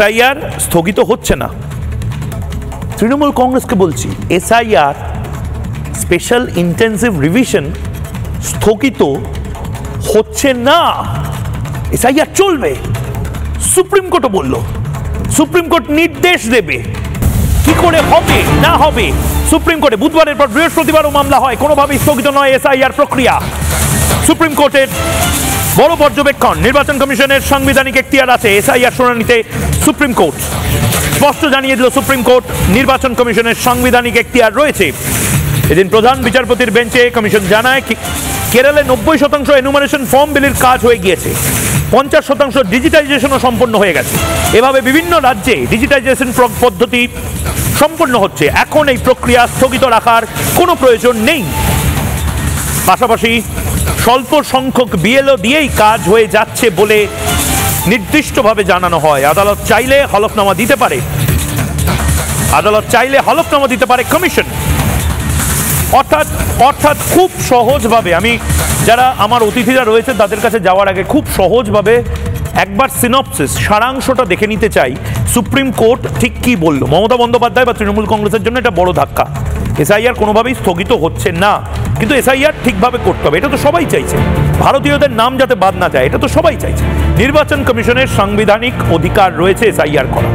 SIR স্থগিত হচ্ছে না। তৃণমূল কংগ্রেসকে বলছি, এসআইআর স্পেশাল ইন্টেন্সিভ রিভিশন স্থগিত হচ্ছে না, এসআইআর চলবে। সুপ্রিম কোর্টও বলল, সুপ্রিম কোর্ট নির্দেশ দেবে কি করে হবে না হবে। সুপ্রিম কোর্টে বুধবারের পর বৃহস্পতিবারও মামলা হয়, কোনোভাবেই স্থগিত নয় এসআইআর প্রক্রিয়া। সুপ্রিম কোর্টের বড় পর্যবেক্ষণ, নির্বাচন কমিশনের সাংবিধানিক এখতিয়ার আছে এসআইআর শুনানিতে। সুপ্রিম কোর্ট স্পষ্ট জানিয়ে দিল, সুপ্রিম কোর্ট নির্বাচন কমিশনের সাংবিধানিক এখতিয়ার রয়েছে। এদিন প্রধান বিচারপতির বেঞ্চে কমিশন জানায়, কেরলে 90% এনুমারেশন ফর্ম বিলির কাজ হয়ে গিয়েছে, 50% ডিজিটাইজেশনও সম্পন্ন হয়ে গেছে। এভাবে বিভিন্ন রাজ্যে ডিজিটাইজেশন পদ্ধতি সম্পন্ন হচ্ছে। এখন এই প্রক্রিয়া স্থগিত রাখার কোনো প্রয়োজন নেই। পাশাপাশি স্বল্প সংখ্যক বিএলও দিয়েই কাজ হয়ে যাচ্ছে বলে নির্দিষ্টভাবে জানানো হয়। আদালত চাইলে হলফনামা দিতে পারে, আদালত চাইলে হলফনামা দিতে পারে কমিশন। অর্থাৎ খুব সহজভাবে, আমি যারা আমার অতিথিরা রয়েছে তাদের কাছে যাওয়ার আগে খুব সহজভাবে একবার সিনপসিস, সারাংশটা দেখে নিতে চাই। সুপ্রিম কোর্ট ঠিক কি বলল। মমতা বন্দ্যোপাধ্যায় বা তৃণমূল কংগ্রেসের জন্য এটা বড় ধাক্কা। এসআইআর কোনোভাবেই স্থগিত হচ্ছে না, কিন্তু এসআইআর ঠিকভাবে করতে হবে, এটা তো সবাই চাইছে। ভারতীয়দের নাম যাতে বাদ না যায়, এটা তো সবাই চাইছে। নির্বাচন কমিশনের সাংবিধানিক অধিকার রয়েছে এসআইআর করা।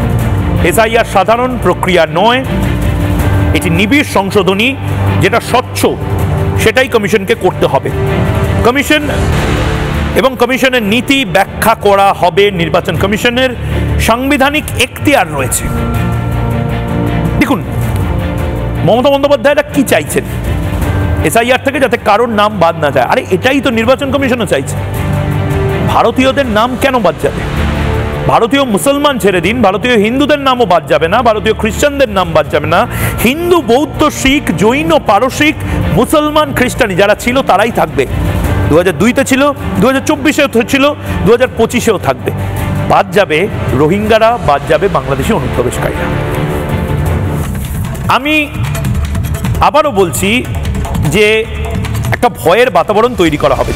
এসআইআর সাধারণ প্রক্রিয়া নয়, এটি নিবিড় সংশোধনী, যেটা স্বচ্ছ সেটাই কমিশনকে করতে হবে। কমিশন এবং কমিশনের নীতি ব্যাখ্যা করা হবে। নির্বাচন কমিশনের সাংবিধানিক এখতিয়ার রয়েছে। দেখুন মমতা বন্দ্যোপাধ্যায়রা কি চাইছেন, এসআইআর থেকে যাতে কারোর নাম বাদ না যায়। আরে এটাই তো নির্বাচন কমিশনও চাইছে। ভারতীয়দের নাম কেন বাদ যাবে? ভারতীয় মুসলমান ছেড়ে দিন, ভারতীয় হিন্দুদের নামও বাদ যাবে না, ভারতীয় খ্রিস্টানদের নাম বাদ যাবে না। হিন্দু, বৌদ্ধ, শিখ, জৈন, পারসিক, মুসলমান, খ্রিস্টানি যারা ছিল তারাই থাকবে। 2002-তে ছিল, 2024-এও ছিল, 2025-এও থাকবে। বাদ যাবে রোহিঙ্গারা, বাদ যাবে বাংলাদেশি অনুপ্রবেশকারীরা। আমি আবারও বলছি যে একটা ভয়ের বাতাবরণ তৈরি করা হবে।